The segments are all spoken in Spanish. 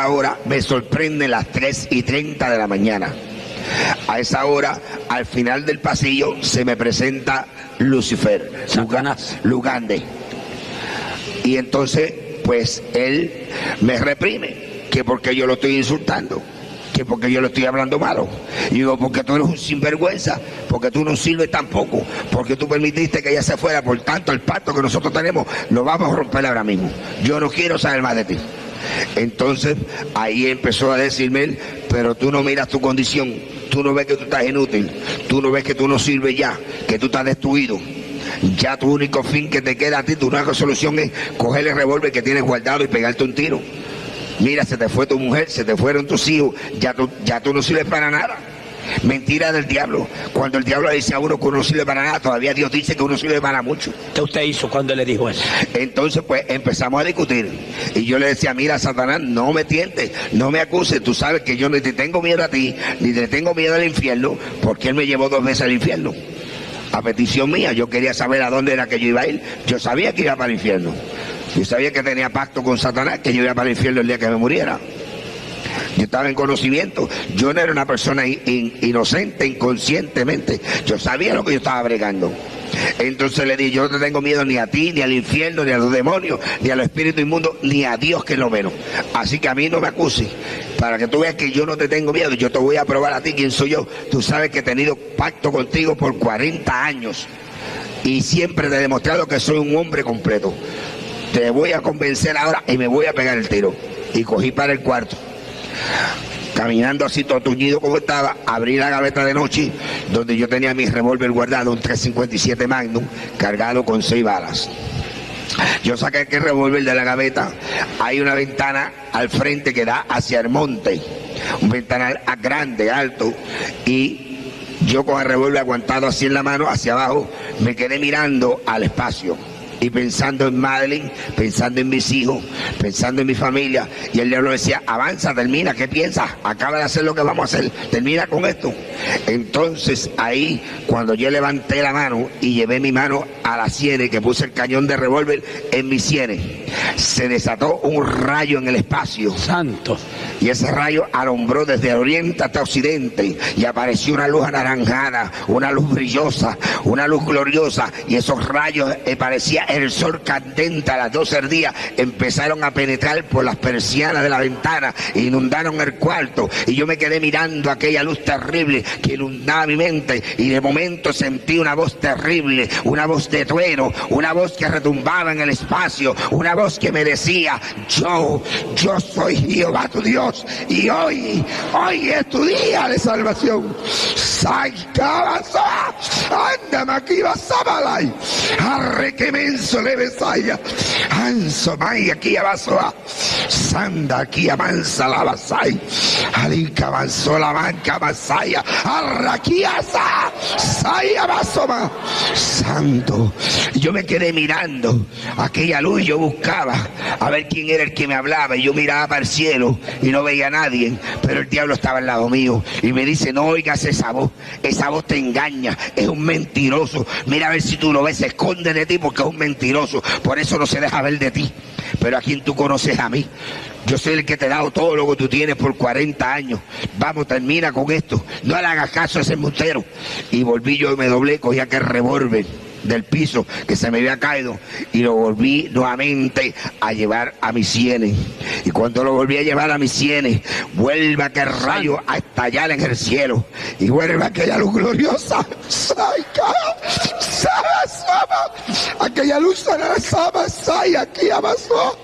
Ahora me sorprende las 3:30 de la mañana. A esa hora, al final del pasillo, se me presenta Lucifer, Lugande. Y entonces, pues, él me reprime, que porque yo lo estoy insultando, que porque yo le estoy hablando malo. Y digo, porque tú eres un sinvergüenza, porque tú no sirves tampoco, porque tú permitiste que ella se fuera. Por tanto, el pacto que nosotros tenemos lo vamos a romper ahora mismo. Yo no quiero saber más de ti. Entonces ahí empezó a decirme él, pero tú no miras tu condición, tú no ves que tú estás inútil, tú no ves que tú no sirves ya, que tú estás destruido. Ya tu único fin que te queda a ti, tu única solución es coger el revólver que tienes guardado y pegarte un tiro. Mira, se te fue tu mujer, se te fueron tus hijos, ya tú no sirves para nada. Mentira del diablo. Cuando el diablo le dice a uno que uno no sirve para nada, todavía Dios dice que uno sirve para mucho. ¿Qué usted hizo cuando le dijo eso? Entonces pues empezamos a discutir y yo le decía, mira Satanás, no me tientes, no me acuses, tú sabes que yo ni te tengo miedo a ti, ni te tengo miedo al infierno, porque él me llevó 2 veces al infierno. A petición mía, yo quería saber a dónde era que yo iba a ir. Yo sabía que iba para el infierno. Yo sabía que tenía pacto con Satanás, que yo iba para el infierno el día que me muriera. Yo estaba en conocimiento, yo no era una persona inocente, inconscientemente, yo sabía lo que yo estaba bregando. Entonces le dije, yo no te tengo miedo ni a ti, ni al infierno, ni a los demonios, ni a los espíritus inmundos, ni a Dios que es lo menos. Así que a mí no me acuses, para que tú veas que yo no te tengo miedo, yo te voy a probar a ti quién soy yo. Tú sabes que he tenido pacto contigo por 40 años y siempre te he demostrado que soy un hombre completo. Te voy a convencer ahora y me voy a pegar el tiro. Y cogí para el cuarto. Caminando así todo tuñido como estaba, abrí la gaveta de noche donde yo tenía mi revólver guardado, un 357 Magnum cargado con 6 balas. Yo saqué aquel revólver de la gaveta. Hay una ventana al frente que da hacia el monte, un ventanal grande, alto, y yo con el revólver aguantado así en la mano hacia abajo me quedé mirando al espacio y pensando en Madeline, pensando en mis hijos, pensando en mi familia. Y el diablo decía, avanza, termina, ¿qué piensas? Acaba de hacer lo que vamos a hacer, termina con esto. Entonces ahí, cuando yo levanté la mano y llevé mi mano a las sienes, que puse el cañón de revólver en mis sienes, se desató un rayo en el espacio. Santo. Y ese rayo alumbró desde oriente hasta occidente y apareció una luz anaranjada, una luz brillosa, una luz gloriosa, y esos rayos parecía el sol candente a las 12 del día, empezaron a penetrar por las persianas de la ventana, inundaron el cuarto, y yo me quedé mirando aquella luz terrible que inundaba mi mente, y de momento sentí una voz terrible, una voz de trueno, una voz que retumbaba en el espacio, una voz que me decía, yo soy Jehová tu Dios, y hoy es tu día de salvación. Anda, aquí vas a balay, arre que menso le besaya, anso may aquí abaso, sanda aquí amansa la basay, alica avanzó la manca basaya, arraquiasa, saya basoma, santo. Yo me quedé mirando aquella luz, yo buscaba a ver quién era el que me hablaba, y yo miraba para el cielo y no veía a nadie, pero el diablo estaba al lado mío y me dice, no oigas esa voz te engaña, es un mentiroso, mira a ver si tú lo ves, se esconde de ti porque es un mentiroso, por eso no se deja ver de ti. Pero a quien tú conoces, a mí, yo soy el que te he dado todo lo que tú tienes por 40 años, vamos, termina con esto, no le hagas caso a ese embustero. Y volví yo y me doblé, cogí aquel revólver del piso que se me había caído y lo volví nuevamente a llevar a mis sienes, y cuando lo volví a llevar a mis sienes, vuelve aquel rayo a estallar en el cielo y vuelve aquella luz gloriosa, aquella luz aquí avanzó,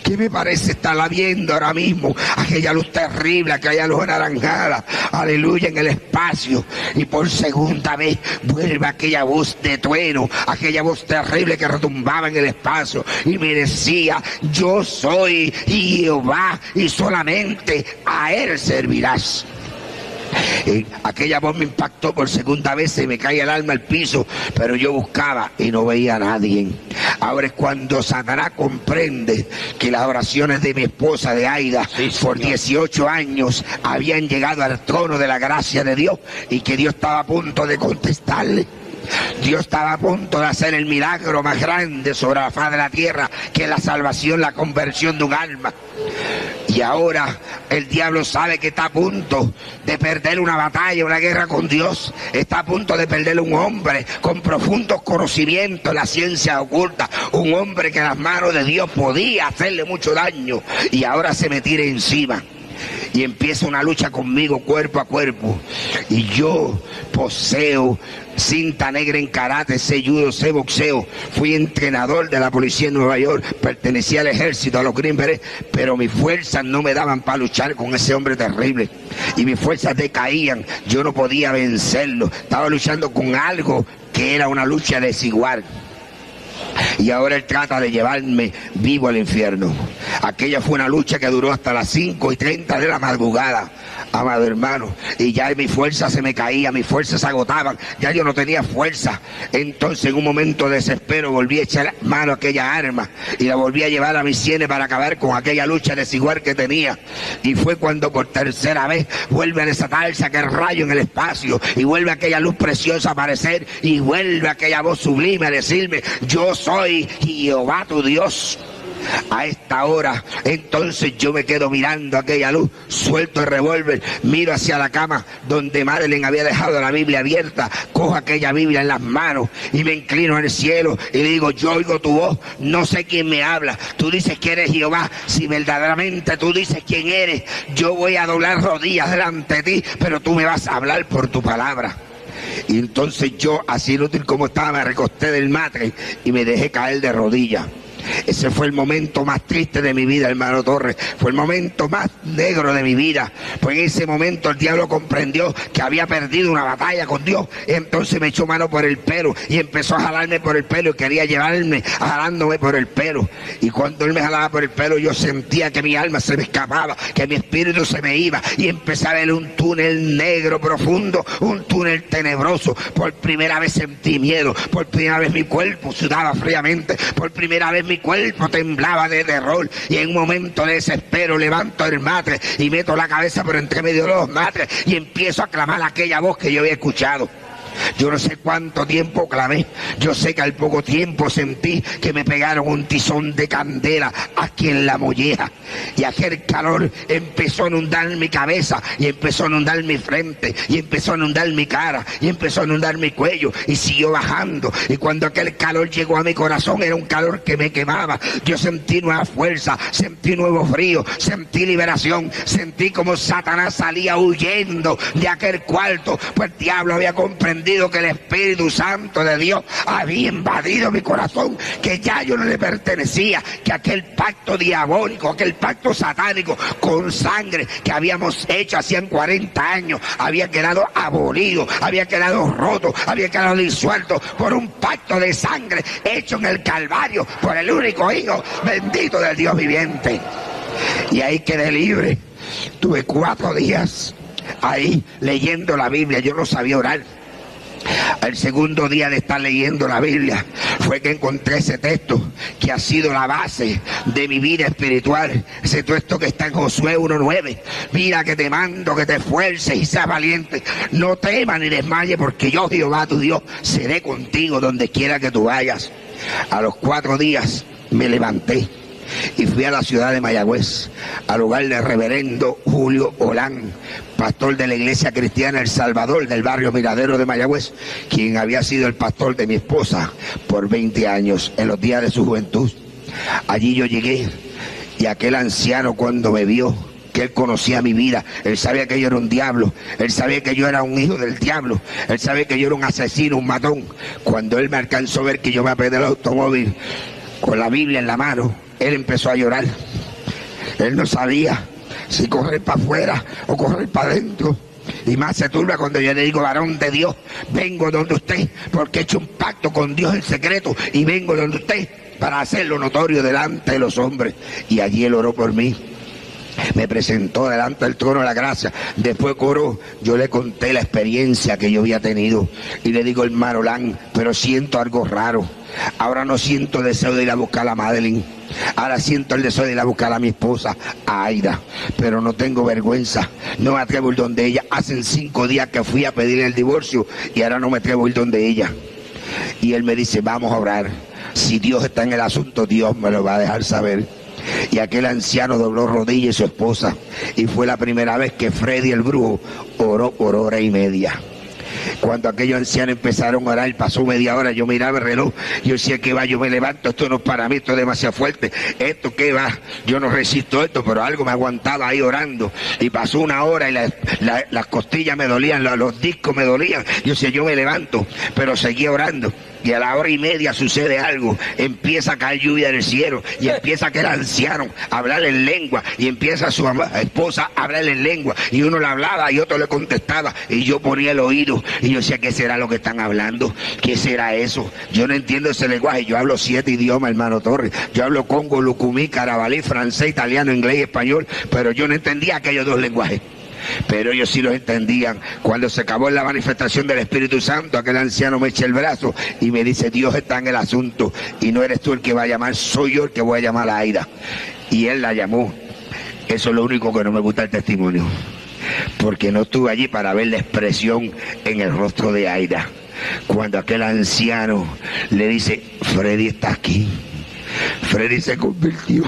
que me parece estarla viendo ahora mismo, aquella luz terrible, aquella luz anaranjada, aleluya, en el espacio, y por segunda vez vuelve aquella voz de trueno, aquella voz terrible que retumbaba en el espacio y me decía, yo soy Jehová y solamente a él servirás. Aquella voz me impactó por segunda vez, se me cae el alma al piso, pero yo buscaba y no veía a nadie. Ahora es cuando Satanás comprende que las oraciones de mi esposa, de Aida, por 18 años habían llegado al trono de la gracia de Dios, y que Dios estaba a punto de contestarle. Dios estaba a punto de hacer el milagro más grande sobre la faz de la tierra, que es la salvación, la conversión de un alma. Y ahora el diablo sabe que está a punto de perder una batalla, una guerra con Dios. Está a punto de perder un hombre con profundos conocimientos en la ciencia oculta. Un hombre que en las manos de Dios podía hacerle mucho daño. Y ahora se me tira encima. Y empieza una lucha conmigo cuerpo a cuerpo. Y yo poseo cinta negra en karate, sé judo, sé boxeo. Fui entrenador de la policía en Nueva York. Pertenecía al ejército, a los Green Berets. Pero mis fuerzas no me daban para luchar con ese hombre terrible. Y mis fuerzas decaían. Yo no podía vencerlo. Estaba luchando con algo que era una lucha desigual. Y ahora él trata de llevarme vivo al infierno. Aquella fue una lucha que duró hasta las 5:30 de la madrugada, amado hermano. Y ya mi fuerza se me caía, mis fuerzas se agotaban, ya yo no tenía fuerza. Entonces en un momento de desespero volví a echar mano a aquella arma y la volví a llevar a mis sienes para acabar con aquella lucha desigual que tenía. Y fue cuando por tercera vez vuelve a desatarse aquel rayo en el espacio y vuelve aquella luz preciosa a aparecer y vuelve aquella voz sublime a decirme: yo soy Jehová tu Dios. A esta hora, entonces yo me quedo mirando aquella luz, suelto el revólver, miro hacia la cama donde Madeleine había dejado la Biblia abierta, cojo aquella Biblia en las manos y me inclino al cielo y le digo: yo oigo tu voz, no sé quién me habla, tú dices que eres Jehová, si verdaderamente tú dices quién eres, yo voy a doblar rodillas delante de ti, pero tú me vas a hablar por tu palabra. Y entonces yo, así inútil como estaba, me recosté del matre y me dejé caer de rodillas. Ese fue el momento más triste de mi vida, hermano Torres. Fue el momento más negro de mi vida. Pues en ese momento el diablo comprendió que había perdido una batalla con Dios. Entonces me echó mano por el pelo y empezó a jalarme por el pelo y quería llevarme jalándome por el pelo. Y cuando él me jalaba por el pelo, yo sentía que mi alma se me escapaba, que mi espíritu se me iba, y empecé a ver un túnel negro profundo, un túnel tenebroso. Por primera vez sentí miedo, por primera vez mi cuerpo sudaba fríamente, por primera vez mi cuerpo temblaba de terror, y en un momento de desespero levanto el matre y meto la cabeza por entre medio de los matres y empiezo a clamar aquella voz que yo había escuchado. Yo no sé cuánto tiempo clamé, yo sé que al poco tiempo sentí que me pegaron un tizón de candela aquí en la molleja, y aquel calor empezó a inundar mi cabeza y empezó a inundar mi frente y empezó a inundar mi cara y empezó a inundar mi cuello y siguió bajando. Y cuando aquel calor llegó a mi corazón, era un calor que me quemaba. Yo sentí nueva fuerza, sentí nuevo frío, sentí liberación, sentí como Satanás salía huyendo de aquel cuarto, pues el diablo había comprendido que el Espíritu Santo de Dios había invadido mi corazón, que ya yo no le pertenecía, que aquel pacto diabólico, aquel pacto satánico con sangre que habíamos hecho hacían 40 años había quedado abolido, había quedado roto, había quedado disuelto por un pacto de sangre hecho en el Calvario por el único Hijo bendito del Dios viviente. Y ahí quedé libre. Tuve 4 días ahí leyendo la Biblia, yo no sabía orar. El segundo día de estar leyendo la Biblia fue que encontré ese texto que ha sido la base de mi vida espiritual, ese texto que está en Josué 1:9. Mira que te mando que te esfuerces y seas valiente, no temas ni desmayes, porque yo, Jehová tu Dios, seré contigo donde quiera que tú vayas. A los 4 días me levanté y fui a la ciudad de Mayagüez, al lugar del reverendo Julio Olán, pastor de la iglesia cristiana El Salvador del barrio Miradero de Mayagüez, quien había sido el pastor de mi esposa por 20 años en los días de su juventud. Allí yo llegué y aquel anciano, cuando me vio, que él conocía mi vida, él sabía que yo era un diablo, él sabía que yo era un hijo del diablo, él sabía que yo era un asesino, un matón. Cuando él me alcanzó a ver que yo me apeé del automóvil con la Biblia en la mano, él empezó a llorar. Él no sabía si correr para afuera o correr para adentro. Y más se turba cuando yo le digo: varón de Dios, vengo donde usted, porque he hecho un pacto con Dios en secreto y vengo donde usted para hacerlo notorio delante de los hombres. Y allí él oró por mí, me presentó delante del trono de la gracia. Después oró, yo le conté la experiencia que yo había tenido y le digo: hermano Olán, pero siento algo raro. Ahora no siento deseo de ir a buscar a Madeleine, ahora siento el deseo de ir a buscar a mi esposa, a Aida, pero no tengo vergüenza, no me atrevo a ir donde ella. Hacen 5 días que fui a pedir el divorcio y ahora no me atrevo a ir donde ella. Y él me dice: vamos a orar, si Dios está en el asunto, Dios me lo va a dejar saber. Y aquel anciano dobló rodilla y su esposa. Y fue la primera vez que Freddy el brujo oró por hora y media. Cuando aquellos ancianos empezaron a orar, pasó media hora, yo miraba el reloj, yo decía, ¿qué va? Yo me levanto, esto no es para mí, esto es demasiado fuerte, esto ¿qué va? Yo no resisto esto, pero algo me aguantaba ahí orando, y pasó una hora y las costillas me dolían, los discos me dolían, yo decía, yo me levanto, pero seguía orando. Y a la hora y media sucede algo, empieza a caer lluvia del cielo, y empieza aquel anciano a hablar en lengua, y empieza su esposa a hablar en lengua, y uno le hablaba y otro le contestaba, y yo ponía el oído, y yo decía, ¿qué será lo que están hablando? ¿Qué será eso? Yo no entiendo ese lenguaje, yo hablo 7 idiomas, hermano Torres, yo hablo congo, lucumí, carabalí, francés, italiano, inglés y español, pero yo no entendía aquellos 2 lenguajes. Pero ellos sí los entendían. Cuando se acabó la manifestación del Espíritu Santo, aquel anciano me echa el brazo y me dice, Dios está en el asunto y no eres tú el que va a llamar, soy yo el que voy a llamar a Aida. Y él la llamó. Eso es lo único que no me gusta el testimonio, porque no estuve allí para ver la expresión en el rostro de Aida. Cuando aquel anciano le dice, Freddy está aquí, Freddy se convirtió.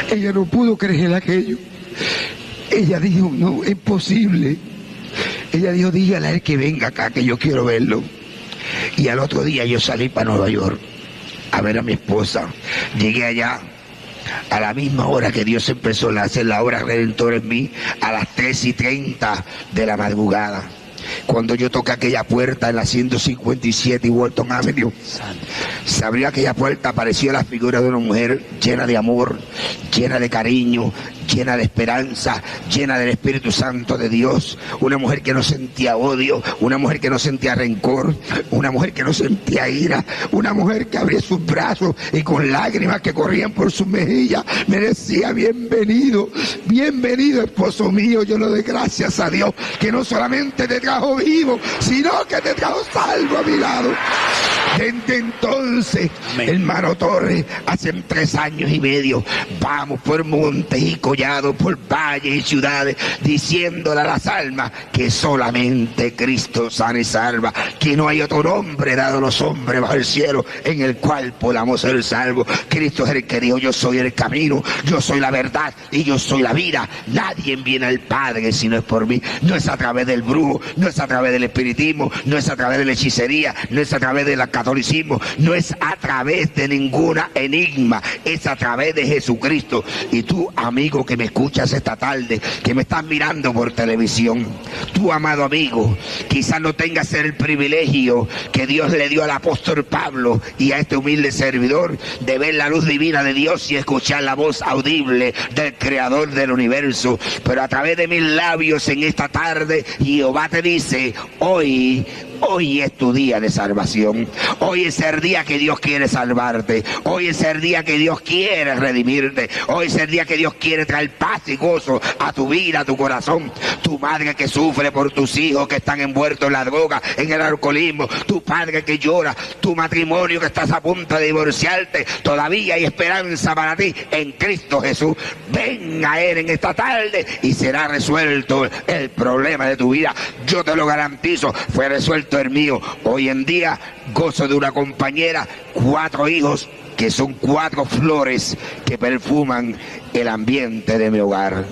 Ella no pudo creer aquello. Ella dijo, no, es posible. Ella dijo, dígale a él que venga acá, que yo quiero verlo. Y al otro día yo salí para Nueva York a ver a mi esposa. Llegué allá a la misma hora que Dios empezó a hacer la obra redentora en mí, a las 3:30 de la madrugada. Cuando yo toqué aquella puerta en la 157 y Walton Avenue, se abrió aquella puerta, apareció la figura de una mujer llena de amor, llena de cariño, llena de esperanza, llena del Espíritu Santo de Dios, una mujer que no sentía odio, una mujer que no sentía rencor, una mujer que no sentía ira, una mujer que abría sus brazos y con lágrimas que corrían por sus mejillas me decía, bienvenido, bienvenido esposo mío. Yo le doy gracias a Dios que no solamente te trajo vivo, sino que te trajo salvo a mi lado. Desde entonces, amén, hermano Torres, hace 3 años y medio, vamos por montes y collados, por valles y ciudades, diciéndole a las almas que solamente Cristo sana y salva, que no hay otro nombre dado a los hombres bajo el cielo en el cual podamos ser salvos. Cristo es el que dijo, yo soy el camino, yo soy la verdad y yo soy la vida. Nadie viene al Padre si no es por mí. No es a través del brujo, no es a través del espiritismo, no es a través de la hechicería, no es a través de la catolicismo, no es a través de ninguna enigma, es a través de Jesucristo. Y tú, amigo que me escuchas esta tarde, que me estás mirando por televisión, tú, amado amigo, quizás no tengas el privilegio que Dios le dio al apóstol Pablo y a este humilde servidor de ver la luz divina de Dios y escuchar la voz audible del Creador del universo, pero a través de mis labios en esta tarde, Jehová te dice, hoy es tu día de salvación. Hoy es el día que Dios quiere salvarte. Hoy es el día que Dios quiere redimirte. Hoy es el día que Dios quiere traer paz y gozo a tu vida, a tu corazón. Tu madre que sufre por tus hijos que están envueltos en la droga, en el alcoholismo. Tu padre que llora. Tu matrimonio que estás a punto de divorciarte. Todavía hay esperanza para ti en Cristo Jesús. Ven a Él en esta tarde y será resuelto el problema de tu vida. Yo te lo garantizo. Fue resuelto el mío. Hoy en día gozo de una compañera, 4 hijos que son 4 flores que perfuman el ambiente de mi hogar.